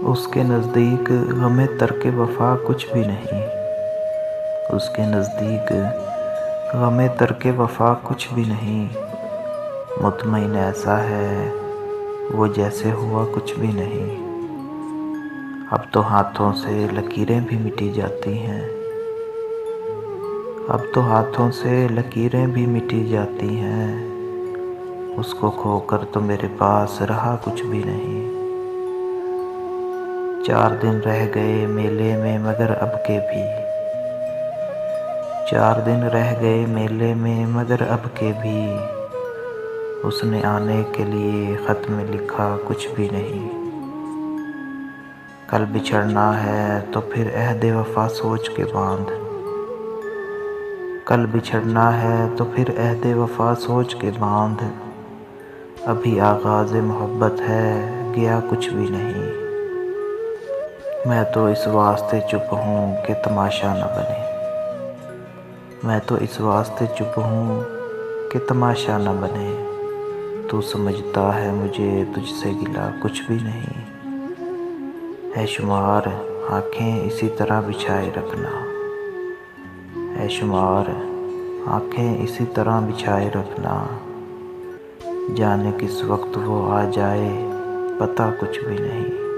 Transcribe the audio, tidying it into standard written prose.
उसके नज़दीक गमे तर्क वफ़ा कुछ भी नहीं। उसके नज़दीक गमे तर्क वफ़ा कुछ भी नहीं। मुतमईन ऐसा है वो जैसे हुआ कुछ भी नहीं। अब तो हाथों से लकीरें भी मिटी जाती हैं। अब तो हाथों से लकीरें भी मिटी जाती हैं। उसको खोकर तो मेरे पास रहा कुछ भी नहीं। 4 दिन रह गए मेले में मगर अब के भी। 4 दिन रह गए मेले में मगर अब के भी। उसने आने के लिए ख़त में लिखा कुछ भी नहीं। कल बिछड़ना है तो फिर अहद वफ़ा सोच के बांध। कल बिछड़ना है तो फिर अहद वफ़ा सोच के बांध। अभी आगाज़ मोहब्बत है गया कुछ भी नहीं। मैं तो इस वास्ते चुप हूँ कि तमाशा न बने। मैं तो इस वास्ते चुप हूँ कि तमाशा न बने। तू समझता है मुझे तुझसे गिला कुछ भी नहीं। है शुमार आँखें इसी तरह बिछाए रखना। है शुमार आँखें इसी तरह बिछाए रखना। जाने किस वक्त वो आ जाए पता कुछ भी नहीं।